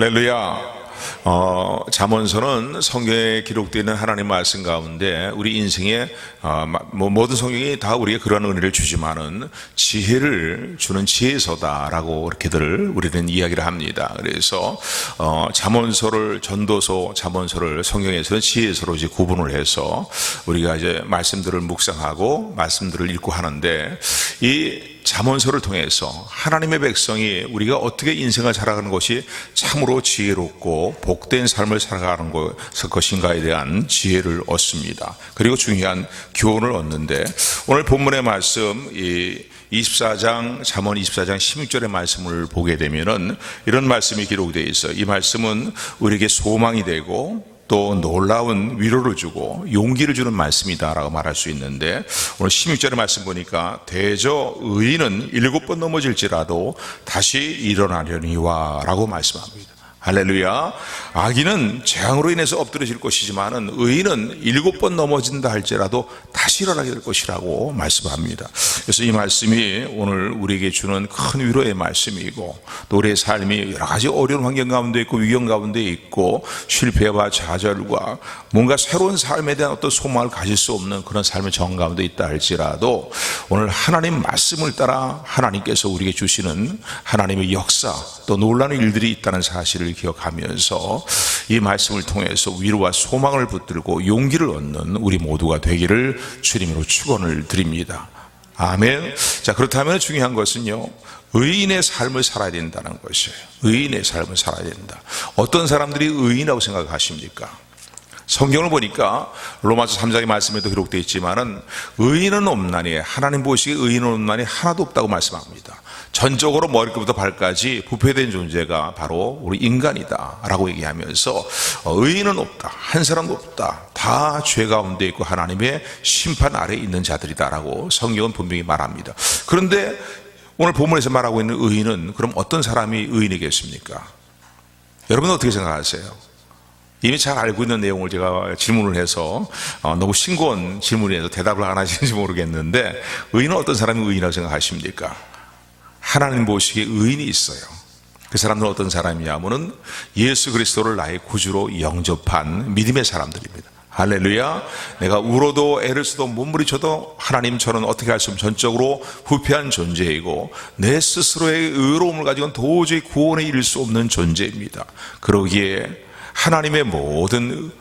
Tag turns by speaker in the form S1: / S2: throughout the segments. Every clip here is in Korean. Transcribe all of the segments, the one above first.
S1: 할렐루야. 잠언서는 성경에 기록되어 있는 하나님 말씀 가운데 우리 인생에 모든 성경이 다 우리에게 그러한 은혜를 주지만은 지혜를 주는 지혜서다라고 이렇게들 우리는 이야기를 합니다. 그래서 잠언서를 전도서, 잠언서를 성경에서는 지혜서로 이제 구분을 해서 우리가 이제 말씀들을 묵상하고 말씀들을 읽고 하는데, 이 잠언서를 통해서 하나님의 백성이 우리가 어떻게 인생을 살아가는 것이 참으로 지혜롭고 복된 삶을 살아가는 것인가에 대한 지혜를 얻습니다. 그리고 중요한 교훈을 얻는데, 오늘 본문의 말씀 24장 잠언 24장 16절의 말씀을 보게 되면은 이런 말씀이 기록되어 있어요. 이 말씀은 우리에게 소망이 되고 또 놀라운 위로를 주고 용기를 주는 말씀이다라고 말할 수 있는데, 오늘 16절의 말씀 보니까 대저 의인은 7번 넘어질지라도 다시 일어나려니와 라고 말씀합니다. 할렐루야. 악인은 재앙으로 인해서 엎드러질 것이지만은 의인은 7번 넘어진다 할지라도 다시 일어나게 될 것이라고 말씀합니다. 그래서 이 말씀이 오늘 우리에게 주는 큰 위로의 말씀이고, 또 우리의 삶이 여러 가지 어려운 환경 가운데 있고 위경 가운데 있고 실패와 좌절과 뭔가 새로운 삶에 대한 어떤 소망을 가질 수 없는 그런 삶의 정황 가운데 있다 할지라도, 오늘 하나님 말씀을 따라 하나님께서 우리에게 주시는 하나님의 역사, 또 놀라운 일들이 있다는 사실을 기억하면서 이 말씀을 통해서 위로와 소망을 붙들고 용기를 얻는 우리 모두가 되기를 주님으로 축원을 드립니다. 아멘. 자, 그렇다면 중요한 것은요, 의인의 삶을 살아야 된다는 것이에요. 의인의 삶을 살아야 된다. 어떤 사람들이 의인이라고 생각하십니까? 성경을 보니까 로마서 3장의 말씀에도 기록되어 있지만은 의인은 없나니, 하나님 보시기에 의인은 없나니 하나도 없다고 말씀합니다. 전적으로 머리끝부터 발까지 부패된 존재가 바로 우리 인간이다 라고 얘기하면서 의인은 없다, 한 사람도 없다, 다 죄 가운데 있고 하나님의 심판 아래에 있는 자들이다 라고 성경은 분명히 말합니다. 그런데 오늘 본문에서 말하고 있는 의인은 그럼 어떤 사람이 의인이겠습니까? 여러분은 어떻게 생각하세요? 이미 잘 알고 있는 내용을 제가 질문을 해서 너무 싱거운 질문이라서 대답을 안 하시는지 모르겠는데, 의인은 어떤 사람이 의인이라고 생각하십니까? 하나님 보시기에 의인이 있어요. 그 사람들은 어떤 사람이냐면은 예수 그리스도를 나의 구주로 영접한 믿음의 사람들입니다. 할렐루야. 내가 울어도 애를 써도 몸부림쳐도 하나님, 저는 어떻게 할 수 없는 전적으로 부패한 존재이고 내 스스로의 의로움을 가지고는 도저히 구원에 이를 수 없는 존재입니다. 그러기에 하나님의 모든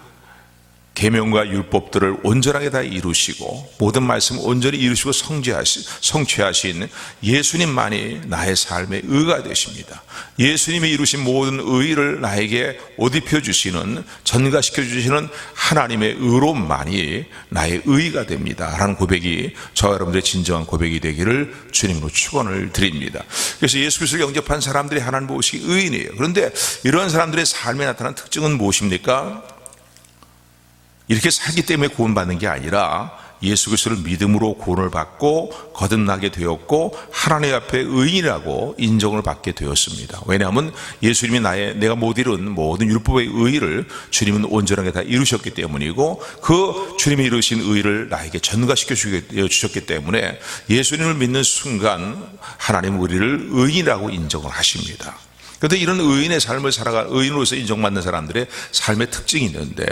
S1: 계명과 율법들을 온전하게 다 이루시고 모든 말씀을 온전히 이루시고 성취하신 예수님만이 나의 삶의 의가 되십니다. 예수님이 이루신 모든 의를 나에게 옷 입혀주시는, 전가시켜주시는 하나님의 의로움만이 나의 의가 됩니다 라는 고백이 저와 여러분들의 진정한 고백이 되기를 주님으로 축원을 드립니다. 그래서 예수 그리스도를 영접한 사람들이 하나님 보시기 의인이에요. 그런데 이런 사람들의 삶에 나타난 특징은 무엇입니까? 이렇게 살기 때문에 구원받는 게 아니라 예수 그리스도를 믿음으로 구원을 받고 거듭나게 되었고 하나님 앞에 의인이라고 인정을 받게 되었습니다. 왜냐하면 예수님이 내가 못 이룬 모든 율법의 의의를 주님은 온전하게 다 이루셨기 때문이고, 그 주님이 이루신 의의를 나에게 전가시켜 주셨기 때문에 예수님을 믿는 순간 하나님은 우리를 의인이라고 인정을 하십니다. 그런데 이런 의인의 삶을 살아가 의인으로서 인정받는 사람들의 삶의 특징이 있는데,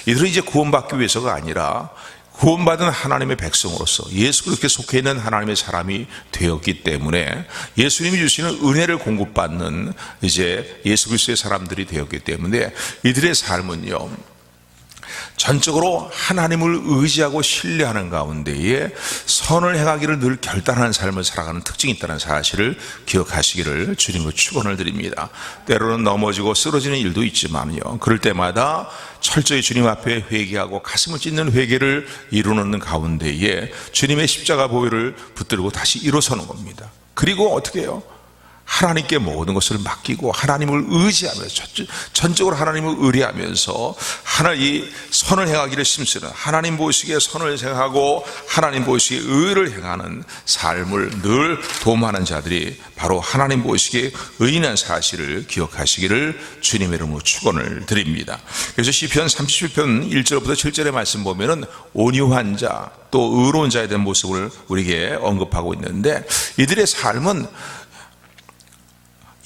S1: 이들은 이제 구원받기 위해서가 아니라 구원받은 하나님의 백성으로서 예수 그리스도에 속해 있는 하나님의 사람이 되었기 때문에 예수님이 주시는 은혜를 공급받는 이제 예수 그리스도의 사람들이 되었기 때문에 이들의 삶은요, 전적으로 하나님을 의지하고 신뢰하는 가운데에 선을 행하기를 늘 결단하는 삶을 살아가는 특징이 있다는 사실을 기억하시기를 주님으로 축원을 드립니다. 때로는 넘어지고 쓰러지는 일도 있지만요, 그럴 때마다 철저히 주님 앞에 회개하고 가슴을 찢는 회개를 이루는 가운데에 주님의 십자가 보혈을 붙들고 다시 일어서는 겁니다. 그리고 어떻게 해요? 하나님께 모든 것을 맡기고 하나님을 의지하면서, 전적으로 하나님을 의뢰하면서 이 선을 행하기를 힘쓰는, 하나님 보시기에 선을 행하고 하나님 보시기에 의를 행하는 삶을 늘 도모하는 자들이 바로 하나님 보시기에 의인한 사실을 기억하시기를 주님의 이름으로 축원을 드립니다. 그래서 시편 37편 1절부터 7절의 말씀 보면은 온유한 자, 또 의로운 자에 대한 모습을 우리에게 언급하고 있는데, 이들의 삶은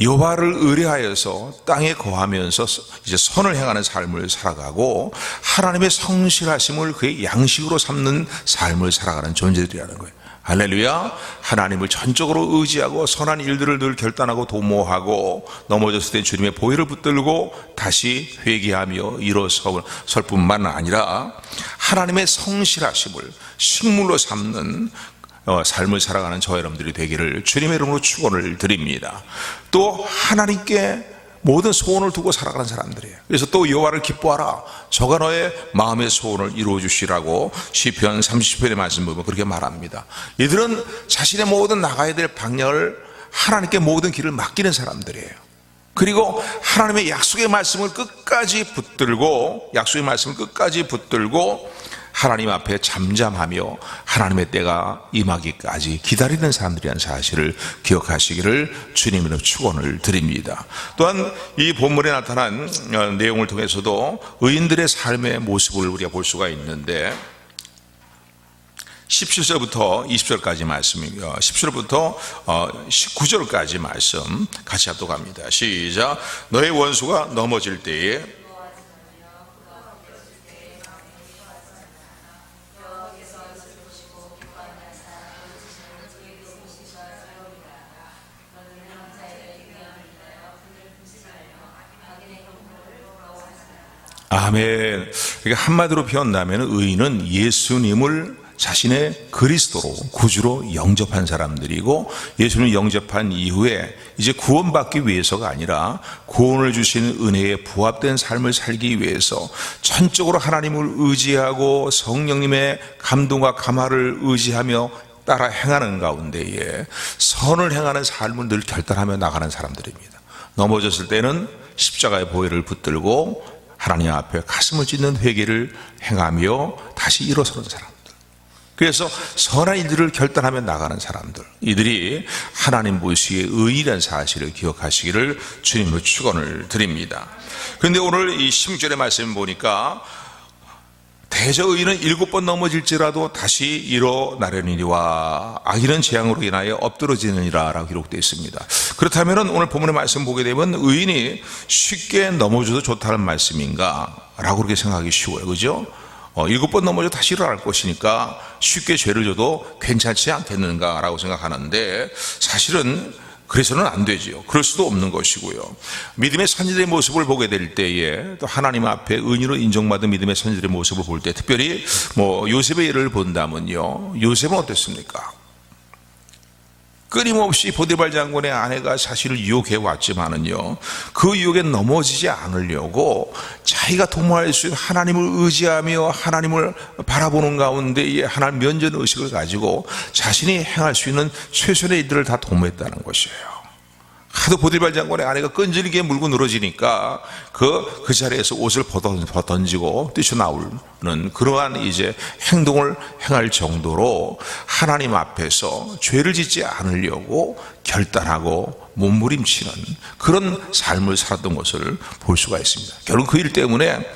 S1: 여호와를 의뢰하여서 땅에 거하면서 이제 선을 행하는 삶을 살아가고 하나님의 성실하심을 그의 양식으로 삼는 삶을 살아가는 존재들이라는 거예요. 할렐루야. 하나님을 전적으로 의지하고 선한 일들을 늘 결단하고 도모하고 넘어졌을 때 주님의 보혈을 붙들고 다시 회개하며 일어설 뿐만 아니라 하나님의 성실하심을 식물로 삼는 삶을 살아가는 저와 여러분들이 되기를 주님의 이름으로 축원을 드립니다. 또 하나님께 모든 소원을 두고 살아가는 사람들이에요. 그래서 또 여호와를 기뻐하라, 저가 너의 마음의 소원을 이루어 주시라고 시편 30편의 말씀 보면 그렇게 말합니다. 이들은 자신의 모든 나가야 될 방향을 하나님께 모든 길을 맡기는 사람들이에요. 그리고 하나님의 약속의 말씀을 끝까지 붙들고 하나님 앞에 잠잠하며 하나님의 때가 임하기까지 기다리는 사람들이라는 사실을 기억하시기를 주님으로 축원을 드립니다. 또한 이 본문에 나타난 내용을 통해서도 의인들의 삶의 모습을 우리가 볼 수가 있는데 17절부터 20절까지 말씀이고요. 10절부터 19절까지 말씀 같이 합독합니다. 시작. 너의 원수가 넘어질 때에 아멘. 그러니까 한마디로 표현하면 의인은 예수님을 자신의 그리스도로 구주로 영접한 사람들이고 예수님을 영접한 이후에 이제 구원받기 위해서가 아니라 구원을 주시는 은혜에 부합된 삶을 살기 위해서 전적으로 하나님을 의지하고 성령님의 감동과 감화를 의지하며 따라 행하는 가운데에 선을 행하는 삶을 늘 결단하며 나가는 사람들입니다. 넘어졌을 때는 십자가의 보혈을 붙들고 하나님 앞에 가슴을 찢는 회개를 행하며 다시 일어서는 사람들. 그래서 선한 일들을 결단하며 나가는 사람들, 이들이 하나님 보시기에 의인이라는 사실을 기억하시기를 주님으로 축원을 드립니다. 그런데 오늘 이 16절의 말씀 보니까 대저의인은 7번 넘어질지라도 다시 일어나려니와 악인은 재앙으로 인하여 엎드러지느니라 라고 기록되어 있습니다. 그렇다면 오늘 본문의 말씀 보게 되면 의인이 쉽게 넘어져도 좋다는 말씀인가 라고 그렇게 생각하기 쉬워요. 그죠? 7번 넘어져 다시 일어날 것이니까 쉽게 죄를 져도 괜찮지 않겠는가 라고 생각하는데 사실은 그래서는 안 되지요. 그럴 수도 없는 것이고요. 믿음의 선지자의 모습을 보게 될 때에 또 하나님 앞에 은혜로 인정받은 믿음의 선지자의 모습을 볼 때 특별히 요셉의 예를 본다면요. 요셉은 어땠습니까? 끊임없이 보디발 장군의 아내가 자신을 유혹해 왔지만은요, 그 유혹에 넘어지지 않으려고 자기가 도모할 수 있는 하나님을 의지하며 하나님을 바라보는 가운데에 하나님 면전 의식을 가지고 자신이 행할 수 있는 최선의 일들을 다 도모했다는 것이에요. 하도 보디발 장군의 아내가 끈질기게 물고 늘어지니까 그 자리에서 옷을 던지고 뛰쳐나오는 그러한 이제 행동을 행할 정도로 하나님 앞에서 죄를 짓지 않으려고 결단하고 몸부림치는 그런 삶을 살았던 것을 볼 수가 있습니다. 결국 그 일 때문에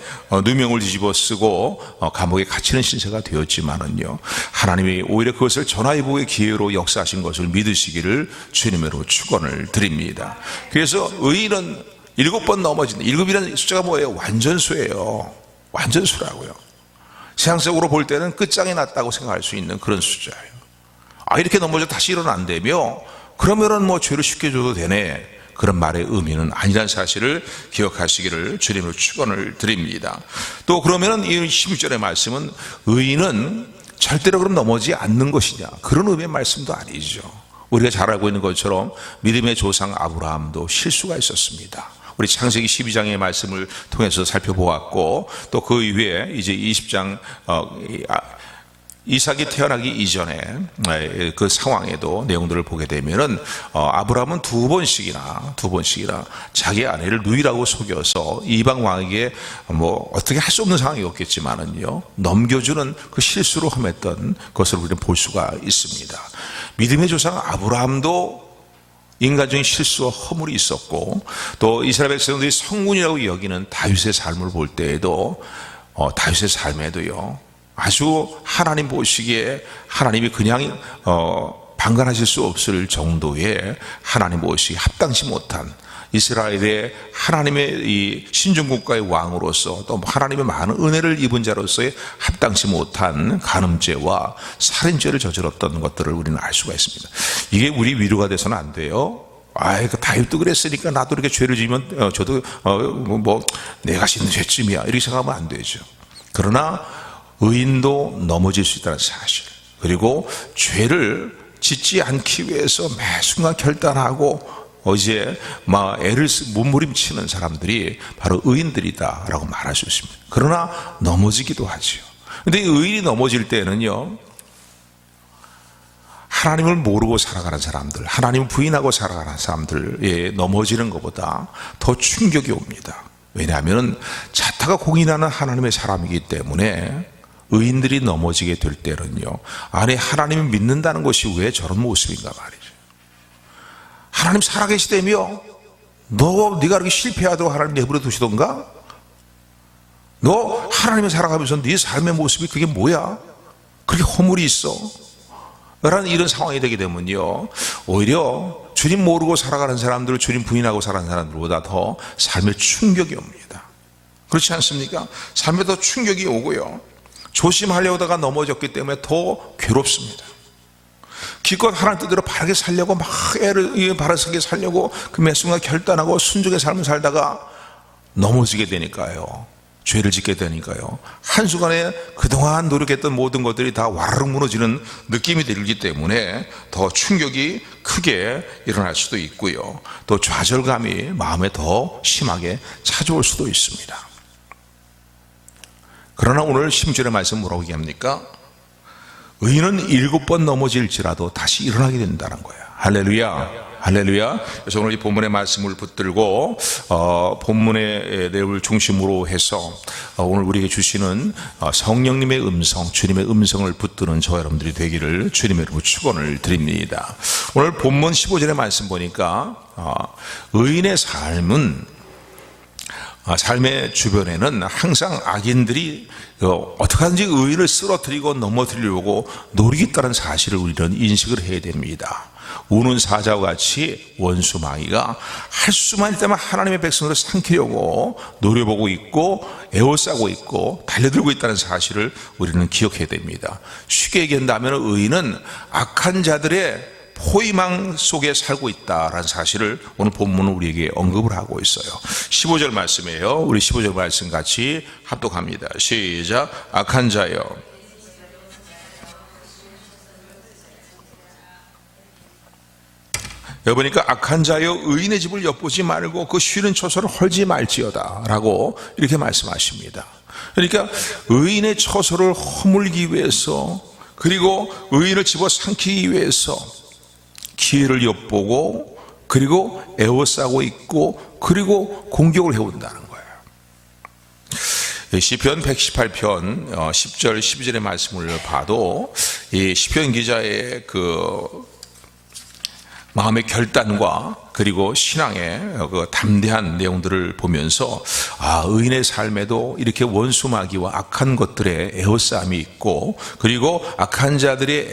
S1: 누명을 뒤집어 쓰고 감옥에 갇히는 신세가 되었지만은요, 하나님이 오히려 그것을 전화위복의 기회로 역사하신 것을 믿으시기를 주님으로 축원을 드립니다. 그래서 의인은 7번 넘어진다. 7이라는 숫자가 뭐예요? 완전수예요. 완전수라고요. 세상적으로 볼 때는 끝장이 났다고 생각할 수 있는 그런 숫자예요. 이렇게 넘어져 다시 일어난다며 그러면은 죄를 쉽게 줘도 되네, 그런 말의 의미는 아니라는 사실을 기억하시기를 주님으로 축원을 드립니다. 또 그러면은 이 16절의 말씀은 의인은 절대로 그럼 넘어지지 않는 것이냐, 그런 의미의 말씀도 아니죠. 우리가 잘 알고 있는 것처럼 믿음의 조상 아브라함도 실수가 있었습니다. 우리 창세기 12장의 말씀을 통해서 살펴보았고, 또 그 이후에 이제 20장 이삭이 태어나기 이전에 그 상황에도 내용들을 보게 되면은 아브라함은 두 번씩이나 자기 아내를 누이라고 속여서 이방 왕에게 어떻게 할 수 없는 상황이었겠지만은요, 넘겨주는 그 실수로 험했던 것을 우리는 볼 수가 있습니다. 믿음의 조상 아브라함도 인간적인 실수와 허물이 있었고, 또 이스라엘 백성들이 성군이라고 여기는 다윗의 삶을 볼 때에도 다윗의 삶에도요, 아주 하나님 보시기에 하나님이 그냥 방관하실 수 없을 정도의 하나님 모시기 합당치 못한 이스라엘의 하나님의 이 신정국가의 왕으로서 또 하나님의 많은 은혜를 입은 자로서의 합당치 못한 간음죄와 살인죄를 저질렀던 것들을 우리는 알 수가 있습니다. 이게 우리 위로가 돼서는 안 돼요. 그 다윗도 그랬으니까 나도 이렇게 죄를 지으면 저도 내가 짓는 죄쯤이야 이렇게 생각하면 안 되죠. 그러나 의인도 넘어질 수 있다는 사실, 그리고 죄를 짓지 않기 위해서 매 순간 결단하고 이제 몸부림치는 사람들이 바로 의인들이다라고 말할 수 있습니다. 그러나 넘어지기도 하죠. 근데 의인이 넘어질 때는요, 하나님을 모르고 살아가는 사람들, 하나님을 부인하고 살아가는 사람들에 넘어지는 것보다 더 충격이 옵니다. 왜냐하면 자타가 공인하는 하나님의 사람이기 때문에 의인들이 넘어지게 될 때는요, 아니 하나님을 믿는다는 것이 왜 저런 모습인가 말이죠. 하나님 살아계시다며 네가 그렇게 실패하도록 하나님 내버려 두시던가? 너 하나님을 살아가면서 네 삶의 모습이 그게 뭐야? 그렇게 허물이 있어? 라는 이런 상황이 되게 되면요, 오히려 주님 모르고 살아가는 사람들, 주님 부인하고 살아가는 사람들보다 더 삶의 충격이 옵니다. 그렇지 않습니까? 삶에 더 충격이 오고요, 조심하려다가 넘어졌기 때문에 더 괴롭습니다. 기껏 하나님 뜻대로 바르게 살려고 막 애를 바르게 살려고 그 매 순간 결단하고 순종의 삶을 살다가 넘어지게 되니까요, 죄를 짓게 되니까요, 한순간에 그동안 노력했던 모든 것들이 다 와르르 무너지는 느낌이 들기 때문에 더 충격이 크게 일어날 수도 있고요, 또 좌절감이 마음에 더 심하게 찾아올 수도 있습니다. 그러나 오늘 10절의 말씀 뭐라고 얘기합니까? 의인은 7번 넘어질지라도 다시 일어나게 된다는 거예요. 할렐루야, 할렐루야. 그래서 오늘 이 본문의 말씀을 붙들고 본문의 내용을 중심으로 해서 오늘 우리에게 주시는 성령님의 음성, 주님의 음성을 붙드는 저 여러분들이 되기를 주님의 이름으로 축원을 드립니다. 오늘 본문 15절의 말씀 보니까 의인의 삶의 주변에는 항상 악인들이 어떻게 하든지 의인을 쓰러뜨리고 넘어뜨리려고 노리겠다는 사실을 우리는 인식을 해야 됩니다. 우는 사자와 같이 원수마귀가 할 수만 있다면 하나님의 백성들을 삼키려고 노려보고 있고 에워싸고 있고 달려들고 있다는 사실을 우리는 기억해야 됩니다. 쉽게 얘기한다면 의인은 악한 자들의 포위망 속에 살고 있다라는 사실을 오늘 본문은 우리에게 언급을 하고 있어요. 15절 말씀이에요. 우리 15절 말씀 같이 합독합니다. 시작. 악한 자여, 여기 보니까 악한 자여 의인의 집을 엿보지 말고 그 쉬는 처소를 헐지 말지어다 라고 이렇게 말씀하십니다. 그러니까 의인의 처소를 허물기 위해서, 그리고 의인을 집어삼키기 위해서 기회를 엿보고, 그리고 에워싸고 있고, 그리고 공격을 해온다는 거예요. 시편 118편 10절 12절의 말씀을 봐도 이 시편 기자의 그 마음의 결단과 그리고 신앙의 그 담대한 내용들을 보면서 의인의 삶에도 이렇게 원수마귀와 악한 것들의 에워싸움이 있고, 그리고 악한 자들이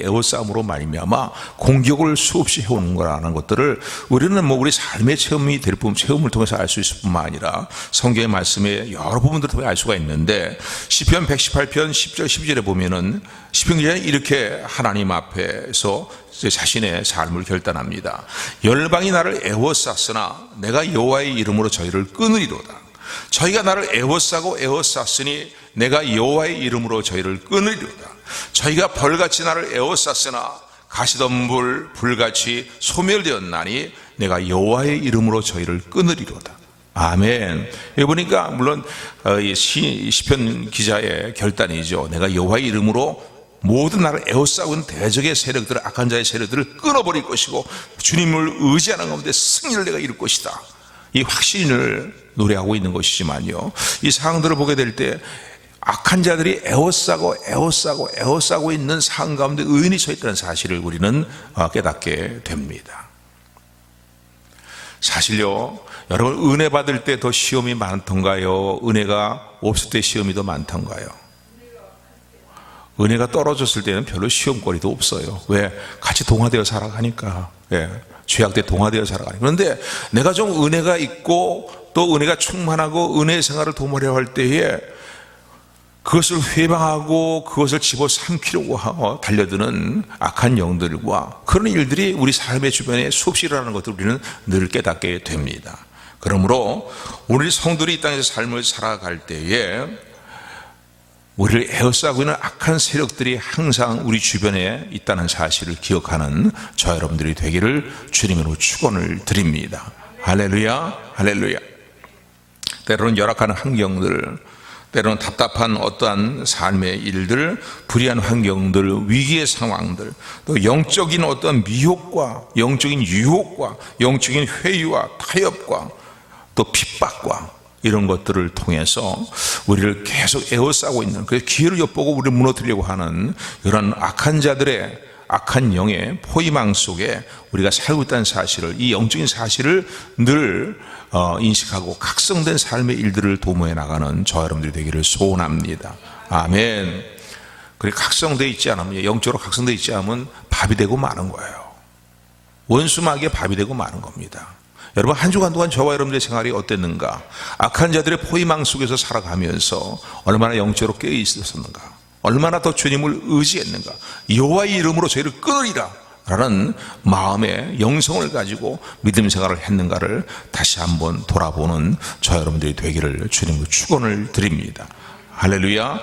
S1: 에워싸움으로 말미암아 공격을 수없이 해오는 거라는 것들을 우리는 우리 삶의 체험이 될 뿐, 체험을 통해서 알 수 있을 뿐만 아니라 성경의 말씀에 여러 부분들을 통해 알 수가 있는데, 시편 118편 10절 12절에 보면은 시편 기자는 이렇게 하나님 앞에서 자신의 삶을 결단합니다. 열방이 나를 애워쌌으나 내가 여호와의 이름으로 저희를 끊으리로다. 저희가 나를 애워쌌으니 내가 여호와의 이름으로 저희를 끊으리로다. 저희가 벌같이 나를 애워쌌으나 가시덤불 불같이 소멸되었나니 내가 여호와의 이름으로 저희를 끊으리로다. 아멘. 여기 보니까 물론 시편 기자의 결단이죠. 내가 여호와의 이름으로 모든 나를 에워싸고 있는 대적의 세력들을, 악한 자의 세력들을 끊어버릴 것이고 주님을 의지하는 가운데 승리를 내가 이룰 것이다, 이 확신을 노래하고 있는 것이지만요, 이 상황들을 보게 될 때 악한 자들이 에워싸고 있는 상황 가운데 의인이 서 있다는 사실을 우리는 깨닫게 됩니다. 사실요, 여러분 은혜 받을 때 더 시험이 많던가요? 은혜가 없을 때 시험이 더 많던가요? 은혜가 떨어졌을 때는 별로 시험거리도 없어요. 왜? 같이 동화되어 살아가니까. 예. 죄악 때 동화되어 살아가니까. 그런데 내가 좀 은혜가 있고 또 은혜가 충만하고 은혜의 생활을 도모하려 할 때에 그것을 회방하고 그것을 집어삼키려고 하고 달려드는 악한 영들과 그런 일들이 우리 삶의 주변에 수없이 일어나는 것을 우리는 늘 깨닫게 됩니다. 그러므로 우리 성도들이 이 땅에서 삶을 살아갈 때에 우리를 에워싸고 있는 악한 세력들이 항상 우리 주변에 있다는 사실을 기억하는 저 여러분들이 되기를 주님으로 축원을 드립니다. 할렐루야, 할렐루야. 때로는 열악한 환경들, 때로는 답답한 어떠한 삶의 일들, 불의한 환경들, 위기의 상황들, 또 영적인 어떤 미혹과 영적인 유혹과 영적인 회유와 타협과 또 핍박과 이런 것들을 통해서 우리를 계속 에워싸고 있는, 그 기회를 엿보고 우리를 무너뜨리려고 하는 이런 악한 자들의, 악한 영의 포위망 속에 우리가 살고 있다는 사실을, 이 영적인 사실을 늘 인식하고 각성된 삶의 일들을 도모해 나가는 저 여러분들이 되기를 소원합니다. 아멘. 그리고 각성되어 있지 않으면, 영적으로 각성되어 있지 않으면 밥이 되고 마는 거예요. 원수마귀의 밥이 되고 마는 겁니다. 여러분, 한 주간 동안 저와 여러분들의 생활이 어땠는가? 악한 자들의 포위망 속에서 살아가면서 얼마나 영적으로 깨어 있었는가? 얼마나 더 주님을 의지했는가? 여호와의 이름으로 저희를 끊으리라 라는 마음의 영성을 가지고 믿음 생활을 했는가를 다시 한번 돌아보는 저 여러분들이 되기를 주님으로 축원을 드립니다. 할렐루야.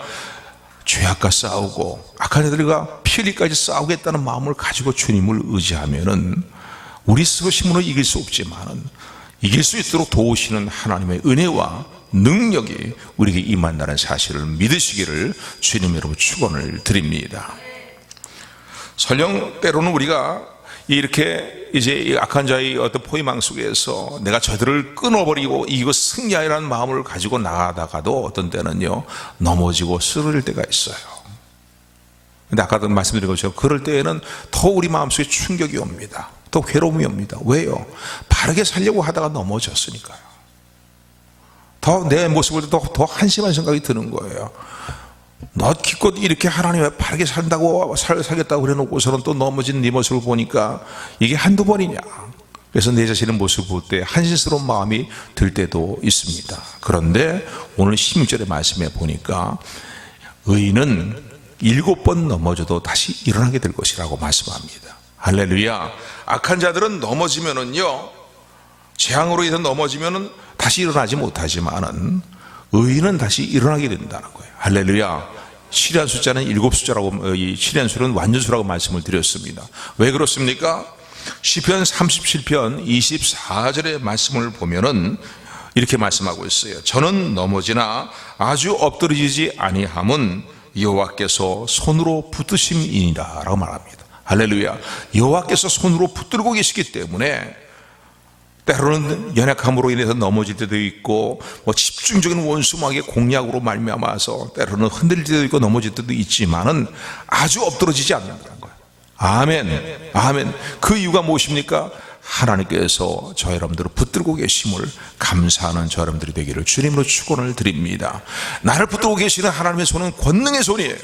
S1: 죄악과 싸우고 악한 자들과 피 흘리기까지 싸우겠다는 마음을 가지고 주님을 의지하면은 우리 스스로 힘으로 이길 수 없지만은 이길 수 있도록 도우시는 하나님의 은혜와 능력이 우리에게 임한다는 사실을 믿으시기를 주님 여러분 축원을 드립니다. 설령 때로는 우리가 이렇게 이제 악한 자의 어떤 포위망 속에서 내가 저들을 끊어버리고 이거 승리하라는 마음을 가지고 나가다가도 어떤 때는요 넘어지고 쓰러질 때가 있어요. 근데 아까도 말씀드린 것처럼 그럴 때에는 더 우리 마음속에 충격이 옵니다. 또 괴로움이 옵니다. 왜요? 바르게 살려고 하다가 넘어졌으니까요. 더 내 모습을 더 한심한 생각이 드는 거예요. 너 기껏 이렇게 하나님 바르게 산다고 살겠다고 그래놓고서는 또 넘어진 네 모습을 보니까 이게 한두 번이냐. 그래서 내 자신의 모습을 볼 때 한심스러운 마음이 들 때도 있습니다. 그런데 오늘 16절의 말씀에 보니까 의인은 7번 넘어져도 다시 일어나게 될 것이라고 말씀합니다. 할렐루야. 악한 자들은 넘어지면은요, 재앙으로 인해서 넘어지면은 다시 일어나지 못하지만은 의인은 다시 일어나게 된다는 거예요. 할렐루야. 7의 숫자는 7숫자라고, 이 7의 수는 완전수라고 말씀을 드렸습니다. 왜 그렇습니까? 시편 37편 24절의 말씀을 보면은 이렇게 말씀하고 있어요. 저는 넘어지나 아주 엎드러지지 아니함은 여호와께서 손으로 붙드심이니라 라고 말합니다. 할렐루야. 여호와께서 손으로 붙들고 계시기 때문에 때로는 연약함으로 인해서 넘어질 때도 있고 집중적인 원수마귀의 공략으로 말미암아서 때로는 흔들릴 때도 있고 넘어질 때도 있지만은 아주 엎드러지지 않는다는 거예요. 아멘. 아멘. 그 이유가 무엇입니까? 하나님께서 저 여러분들을 붙들고 계심을 감사하는 저 여러분들이 되기를 주님으로 축원을 드립니다. 나를 붙들고 계시는 하나님의 손은 권능의 손이에요.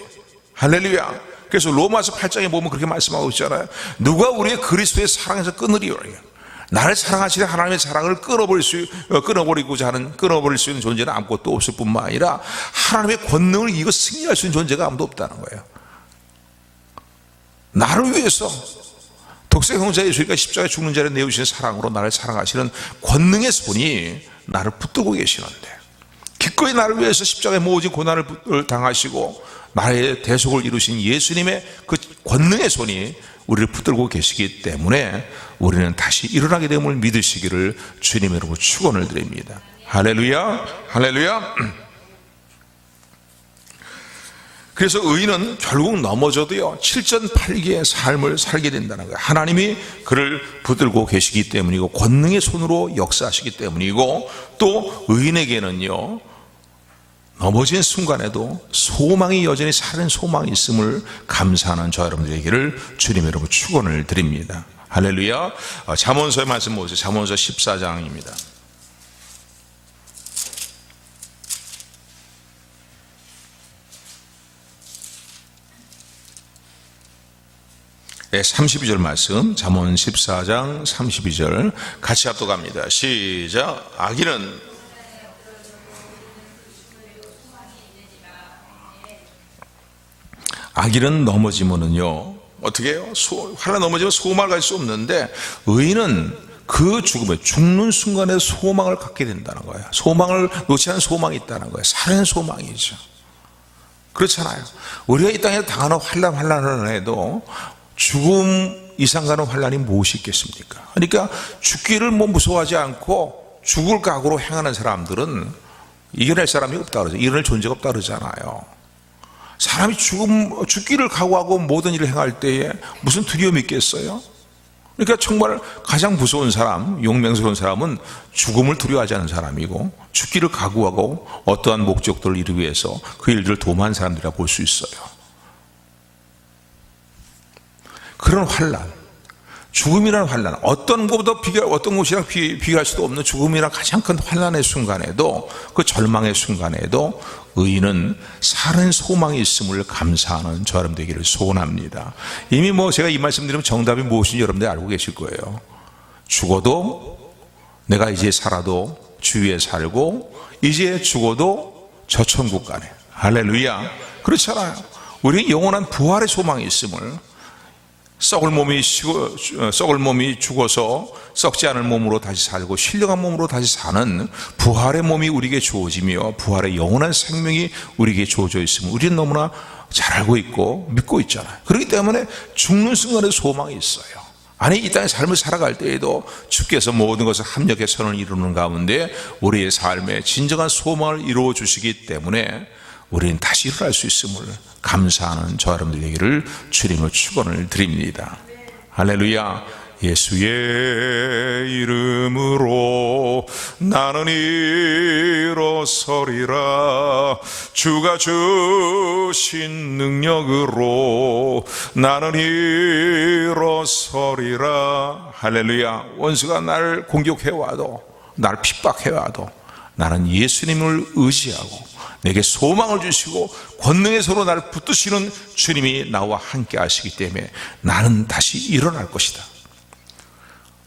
S1: 할렐루야. 그래서 로마서 8장에 보면 그렇게 말씀하고 있잖아요. 누가 우리의 그리스도의 사랑에서 끊으리요? 나를 사랑하시는 하나님의 사랑을 끊어버릴 수 있는 존재는 아무것도 없을 뿐만 아니라 하나님의 권능을 이거 승리할 수 있는 존재가 아무도 없다는 거예요. 나를 위해서 독생 형제 예수가 십자가에 죽는 자를 내어주신 사랑으로 나를 사랑하시는 권능의 손이 나를 붙들고 계시는데, 기꺼이 나를 위해서 십자가에 모진 고난을 당하시고 나의 대속을 이루신 예수님의 그 권능의 손이 우리를 붙들고 계시기 때문에 우리는 다시 일어나게 됨을 믿으시기를 주님의 이름으로 축원을 드립니다. 할렐루야. 할렐루야. 그래서 의인은 결국 넘어져도요 7전8기의 삶을 살게 된다는 거예요. 하나님이 그를 붙들고 계시기 때문이고 권능의 손으로 역사하시기 때문이고, 또 의인에게는요 넘어진 순간에도 소망이 여전히 살아있는 소망이 있음을 감사하는 저 여러분들에게를 주님의 이름으로 축원을 드립니다. 할렐루야. 잠언서의 말씀 보세요. 잠언서 14장입니다. 네, 32절 말씀, 잠언 14장 32절 같이 합독합니다. 시작. 악인은 넘어지면은요, 어떻게 해요? 환란 넘어지면 소망을 가질 수 없는데, 의인은 그 죽음에 죽는 순간에 소망을 갖게 된다는 거예요. 소망을 놓지 않은 소망이 있다는 거예요. 살아있는 소망이죠. 그렇잖아요. 우리가 이 땅에 당하는 환란을 해도 죽음 이상 가는 환란이 무엇이 있겠습니까? 그러니까 죽기를 무서워하지 않고 죽을 각오로 행하는 사람들은 이겨낼 사람이 없다 그러죠. 이겨낼 존재가 없다 그러잖아요. 사람이 죽기를 각오하고 모든 일을 행할 때에 무슨 두려움이 있겠어요? 그러니까 정말 가장 무서운 사람, 용맹스러운 사람은 죽음을 두려워하지 않는 사람이고, 죽기를 각오하고 어떠한 목적들을 이루기 위해서 그 일들을 도모한 사람들이라 볼 수 있어요. 그런 환란, 죽음이라는 환란, 어떤 것이랑 비교할 수도 없는 죽음이란 가장 큰 환란의 순간에도, 그 절망의 순간에도 의인은 살아있는 소망이 있음을 감사하는 저 여러분 되기를 소원합니다. 이미 제가 이 말씀 드리면 정답이 무엇인지 여러분들이 알고 계실 거예요. 죽어도 내가 이제 살아도 주위에 살고, 이제 죽어도 저 천국 가네. 할렐루야. 그렇잖아요. 우리는 영원한 부활의 소망이 있음을, 썩을 몸이 죽어서 썩지 않을 몸으로 다시 살고 신령한 몸으로 다시 사는 부활의 몸이 우리에게 주어지며 부활의 영원한 생명이 우리에게 주어져 있음을 우리는 너무나 잘 알고 있고 믿고 있잖아요. 그렇기 때문에 죽는 순간에 소망이 있어요. 아니, 이 땅의 삶을 살아갈 때에도 주께서 모든 것을 합력의 선을 이루는 가운데 우리의 삶에 진정한 소망을 이루어 주시기 때문에 우리는 다시 일어날 수 있음을 감사하는 저 여러분들에게를 주님의 축원을 드립니다. 할렐루야. 예수의 이름으로 나는 일어서리라. 주가 주신 능력으로 나는 일어서리라. 할렐루야. 원수가 나를 공격해와도, 나를 핍박해와도 나는 예수님을 의지하고 내게 소망을 주시고 권능의 손으로 나를 붙드시는 주님이 나와 함께 하시기 때문에 나는 다시 일어날 것이다.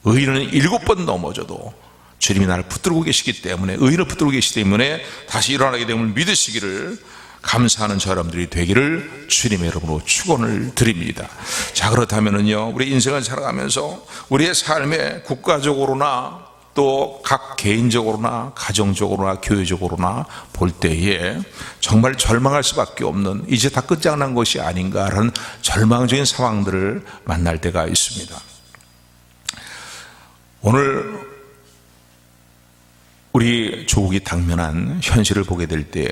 S1: 의인은 7번 넘어져도 주님이 나를 붙들고 계시기 때문에, 의인을 붙들고 계시기 때문에 다시 일어나게 됨을 믿으시기를 감사하는 저 여러분들이 되기를 주님의 이름으로 축원을 드립니다. 자, 그렇다면은요, 우리 인생을 살아가면서 우리의 삶에 국가적으로나 또 각 개인적으로나 가정적으로나 교회적으로나 볼 때에 정말 절망할 수밖에 없는, 이제 다 끝장난 것이 아닌가라는 절망적인 상황들을 만날 때가 있습니다. 오늘 우리 조국이 당면한 현실을 보게 될 때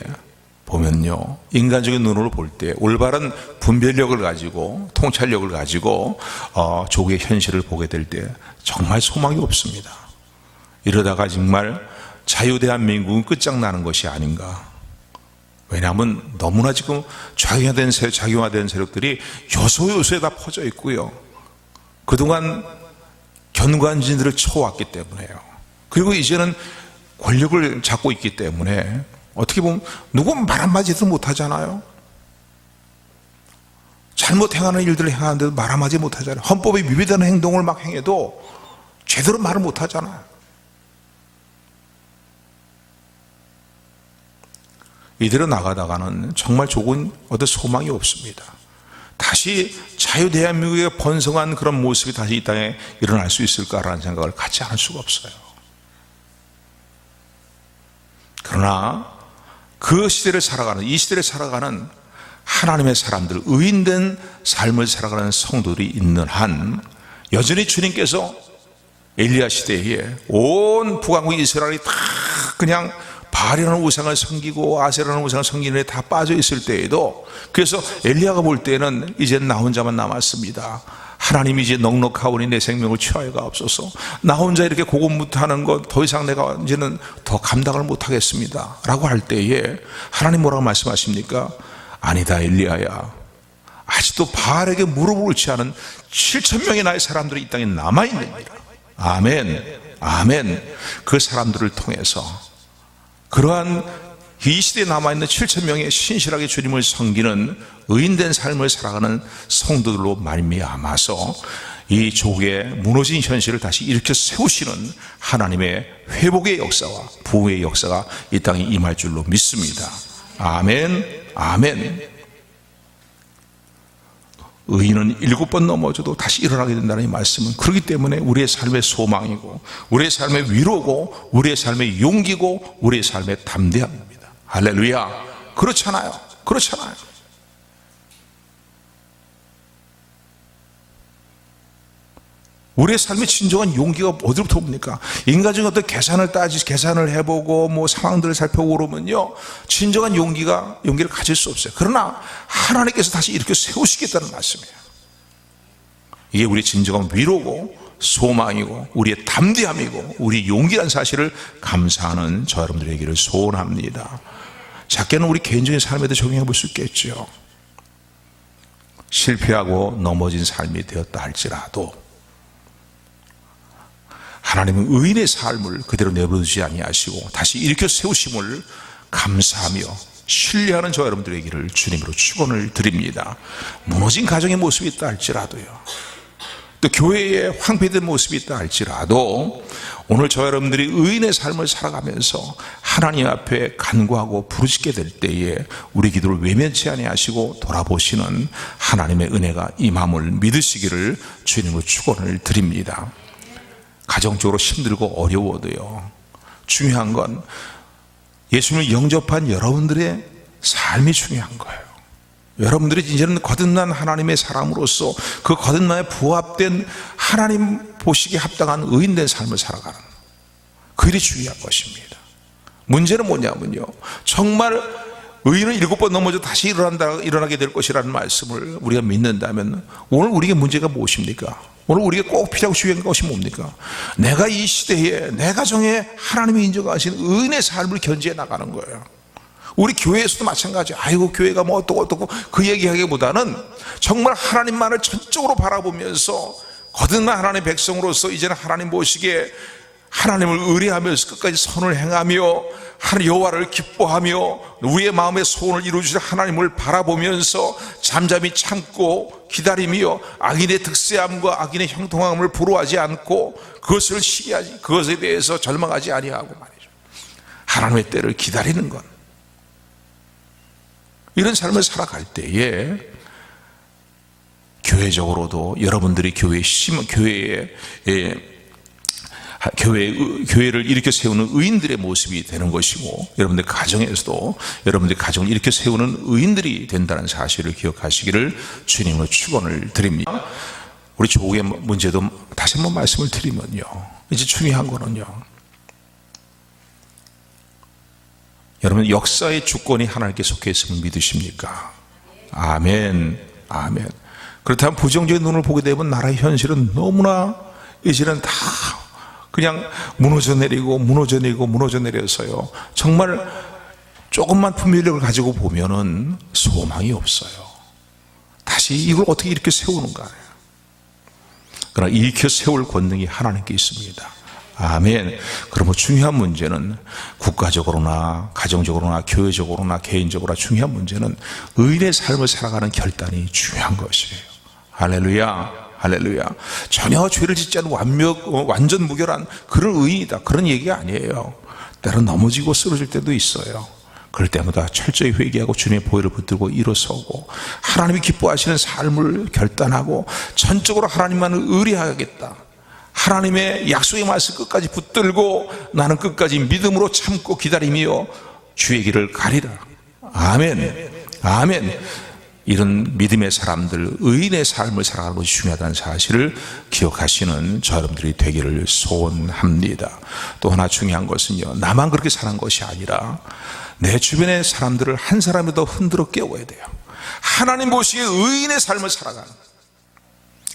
S1: 보면요, 인간적인 눈으로 볼 때 올바른 분별력을 가지고 통찰력을 가지고 조국의 현실을 보게 될 때 정말 소망이 없습니다. 이러다가 정말 자유대한민국은 끝장나는 것이 아닌가. 왜냐하면 너무나 지금 작용화된 세력들이 요소요소에 다 퍼져 있고요, 그동안 견관진들을 쳐왔기 때문에요. 그리고 이제는 권력을 잡고 있기 때문에 어떻게 보면 누구 말 한마디도 못하잖아요. 잘못 행하는 일들을 행하는데도 말 한마디 못하잖아요. 헌법에 위배되는 행동을 막 행해도 제대로 말을 못하잖아요. 이대로 나가다가는 정말 조금 어떤 소망이 없습니다. 다시 자유대한민국에 번성한 그런 모습이 다시 이 땅에 일어날 수 있을까라는 생각을 갖지 않을 수가 없어요. 그러나 그 시대를 살아가는, 이 시대를 살아가는 하나님의 사람들, 의인된 삶을 살아가는 성도들이 있는 한 여전히 주님께서 엘리야 시대에 온 북왕국 이스라엘이 다 그냥 바알이라는 우상을 섬기고 아세라는 우상을 섬기는 데 다 빠져 있을 때에도, 그래서 엘리야가 볼 때는 이제 나 혼자만 남았습니다. 하나님이 이제 넉넉하오니 내 생명을 취하여가 없어서 나 혼자 이렇게 고군분투하는 것 더 이상 내가 이제는 더 감당을 못하겠습니다 라고 할 때에 하나님 뭐라고 말씀하십니까? 아니다 엘리야야, 아직도 바알에게 무릎을 꿇지 않은 7,000명의 나의 사람들이 이 땅에 남아있느니라. 아멘, 아멘. 그 사람들을 통해서, 그러한 이 시대에 남아있는 7,000명의 신실하게 주님을 섬기는 의인된 삶을 살아가는 성도들로 말미암아서 이 조국의 무너진 현실을 다시 일으켜 세우시는 하나님의 회복의 역사와 부흥의 역사가 이 땅에 임할 줄로 믿습니다. 아멘, 아멘. 의인은 7번 넘어져도 다시 일어나게 된다는 이 말씀은 그렇기 때문에 우리의 삶의 소망이고, 우리의 삶의 위로고, 우리의 삶의 용기고, 우리의 삶의 담대함입니다. 할렐루야. 그렇잖아요. 그렇잖아요. 우리의 삶의 진정한 용기가 어디로부터 옵니까? 인간적인 어떤 계산을 해보고 뭐 상황들을 살펴보고 그러면요, 진정한 용기를 가질 수 없어요. 그러나 하나님께서 다시 이렇게 세우시겠다는 말씀이에요. 이게 우리의 진정한 위로고 소망이고 우리의 담대함이고 우리의 용기라는 사실을 감사하는 저 여러분들에게를 소원합니다. 작게는 우리 개인적인 삶에도 적용해 볼 수 있겠죠. 실패하고 넘어진 삶이 되었다 할지라도 하나님은 의인의 삶을 그대로 내버려두지 아니하시고 다시 일으켜 세우심을 감사하며 신뢰하는 저 여러분들에게를 주님으로 축원을 드립니다. 무너진 가정의 모습이 있다 할지라도요, 또 교회에 황폐된 모습이 있다 할지라도 오늘 저 여러분들이 의인의 삶을 살아가면서 하나님 앞에 간구하고 부르짖게 될 때에 우리 기도를 외면치 아니하시고 돌아보시는 하나님의 은혜가 임함을 믿으시기를 주님으로 축원을 드립니다. 가정적으로 힘들고 어려워도요, 중요한 건 예수님을 영접한 여러분들의 삶이 중요한 거예요. 여러분들이 이제는 거듭난 하나님의 사람으로서 그 거듭남에 부합된 하나님 보시기에 합당한 의인된 삶을 살아가는, 그 일이 중요한 것입니다. 문제는 뭐냐면요, 정말 의인은 7번 넘어져 다시 일어나게 될 것이라는 말씀을 우리가 믿는다면 오늘 우리에게 문제가 무엇입니까? 오늘 우리가 꼭 필요하고 중요한 것이 뭡니까? 내가 이 시대에 내 가정에 하나님이 인정하신 의인의 삶을 견지해 나가는 거예요. 우리 교회에서도 마찬가지예요. 아이고 교회가 뭐 어떻고 그 얘기하기보다는 정말 하나님만을 전적으로 바라보면서 거듭난 하나님의 백성으로서 이제는 하나님 보시기에 하나님을 의뢰하면서 끝까지 선을 행하며 하나님 여호와를 기뻐하며 우리의 마음의 소원을 이루어주신 하나님을 바라보면서 잠잠히 참고 기다리며 악인의 득세함과 악인의 형통함을 부러워하지 않고 그것을 시기하지, 그것에 대해서 절망하지 아니하고 말이죠, 하나님의 때를 기다리는 것, 이런 삶을 살아갈 때에 교회적으로도 여러분들이 교회를 일으켜 세우는 의인들의 모습이 되는 것이고, 여러분들 가정에서도 여러분들의 가정을 일으켜 세우는 의인들이 된다는 사실을 기억하시기를 주님으로 축원을 드립니다. 우리 조국의 문제도 다시 한번 말씀을 드리면요, 이제 중요한 거는요, 여러분 역사의 주권이 하나님께 속해 있음을 믿으십니까? 아멘, 아멘. 그렇다면 부정적인 눈을 보게 되면 나라의 현실은 너무나 이제는 다 그냥 무너져 내려서요, 정말 조금만 분별력을 가지고 보면은 소망이 없어요. 다시 이걸 어떻게 이렇게 세우는가. 그러나 일으켜 세울 권능이 하나님께 있습니다. 아멘. 그러면 중요한 문제는 국가적으로나 가정적으로나 교회적으로나 개인적으로나 중요한 문제는 의인의 삶을 살아가는 결단이 중요한 것이에요. 할렐루야. 할렐루야. 전혀 죄를 짓지 않은 완전 무결한 그런 의인이다, 그런 얘기가 아니에요. 때로 넘어지고 쓰러질 때도 있어요. 그럴 때마다 철저히 회개하고 주님의 보혈을 붙들고 일어서고 하나님이 기뻐하시는 삶을 결단하고 전적으로 하나님만을 의뢰하겠다, 하나님의 약속의 말씀 끝까지 붙들고 나는 끝까지 믿음으로 참고 기다리며 주의 길을 가리라. 아멘, 아멘. 이런 믿음의 사람들, 의인의 삶을 살아가는 것이 중요하다는 사실을 기억하시는 저 여러분들이 되기를 소원합니다. 또 하나 중요한 것은요, 나만 그렇게 사는 것이 아니라 내 주변의 사람들을 한 사람이라도 흔들어 깨워야 돼요. 하나님 보시기에 의인의 삶을 살아가는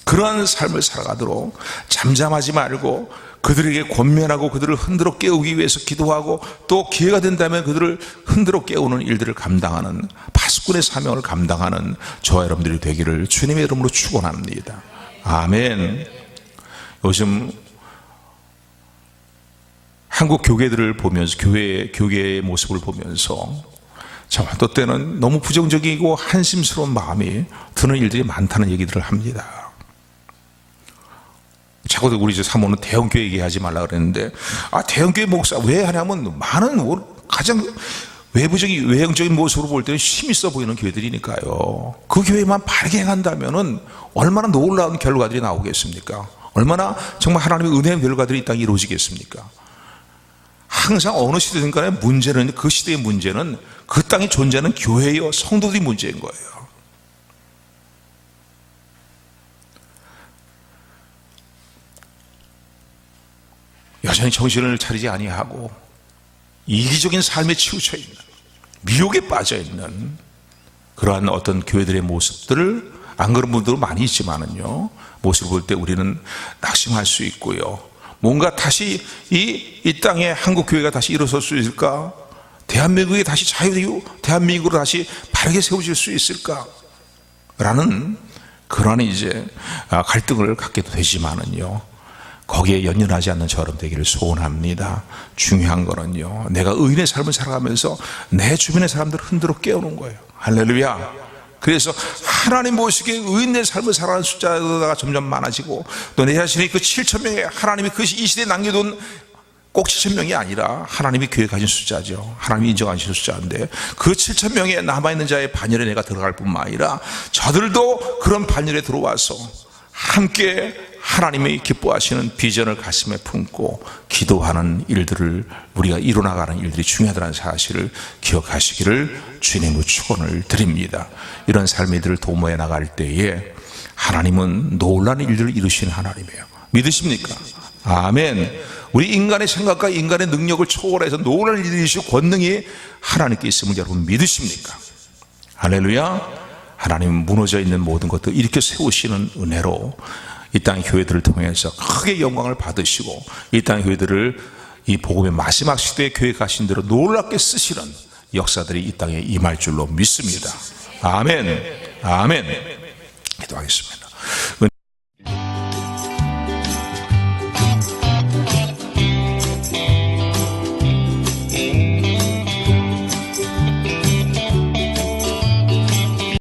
S1: 그러한 삶을 살아가도록 잠잠하지 말고 그들에게 권면하고 그들을 흔들어 깨우기 위해서 기도하고 또 기회가 된다면 그들을 흔들어 깨우는 일들을 감당하는 파수꾼의 사명을 감당하는 저와 여러분들이 되기를 주님의 이름으로 축원합니다. 아멘. 요즘 한국 교계들을 보면서 교계의 모습을 보면서 참 어떤 때는 너무 부정적이고 한심스러운 마음이 드는 일들이 많다는 얘기들을 합니다. 자꾸 우리 사모는 대형교회 얘기하지 말라 그랬는데, 대형교회 목사 왜 하냐면 많은 가장 외형적인 모습으로 볼 때는 힘 있어 보이는 교회들이니까요. 그 교회만 바르게 행한다면은 얼마나 놀라운 결과들이 나오겠습니까? 얼마나 정말 하나님의 은혜의 결과들이 이 땅에 이루어지겠습니까? 항상 어느 시대든 간에 문제는, 그 시대의 문제는 그 땅에 존재하는 교회요 성도들이 문제인 거예요. 여전히 정신을 차리지 아니하고 이기적인 삶에 치우쳐 있는, 미혹에 빠져 있는 그러한 어떤 교회들의 모습들을, 안 그런 분들도 많이 있지만은요, 모습을 볼 때 우리는 낙심할 수 있고요. 뭔가 다시 이 땅에 한국 교회가 다시 일어설 수 있을까? 대한민국이 다시 자유되고 대한민국으로 다시 바르게 세워질 수 있을까? 라는 그러한 이제 갈등을 갖게 되지만은요, 거기에 연연하지 않는 저럼 되기를 소원합니다. 중요한 거는요, 내가 의인의 삶을 살아가면서 내 주변의 사람들을 흔들어 깨우는 거예요. 할렐루야. 그래서 하나님 보시기에 의인의 삶을 살아가는 숫자가 점점 많아지고, 또 내 자신이 그 7,000명의 하나님이 그 이 시대에 남겨둔 꼭 7,000명이 아니라 하나님이 교회 가진 숫자죠. 하나님이 인정하시는 숫자인데, 그 7,000명의 남아있는 자의 반열에 내가 들어갈 뿐만 아니라 저들도 그런 반열에 들어와서 함께 하나님이 기뻐하시는 비전을 가슴에 품고 기도하는 일들을, 우리가 이뤄나가는 일들이 중요하다는 사실을 기억하시기를 주님의 축원을 드립니다. 이런 삶들을 도모해 나갈 때에 하나님은 놀라운 일들을 이루시는 하나님이에요. 믿으십니까? 아멘. 우리 인간의 생각과 인간의 능력을 초월해서 놀라운 일들을 이루시고 권능이 하나님께 있음을 여러분 믿으십니까? 할렐루야. 하나님은 무너져 있는 모든 것들 일으켜 세우시는 은혜로 이 땅의 교회들을 통해서 크게 영광을 받으시고, 이 땅의 교회들을 이 복음의 마지막 시대에 교회 가신 대로 놀랍게 쓰시는 역사들이 이 땅에 임할 줄로 믿습니다. 아멘. 아멘. 기도하겠습니다.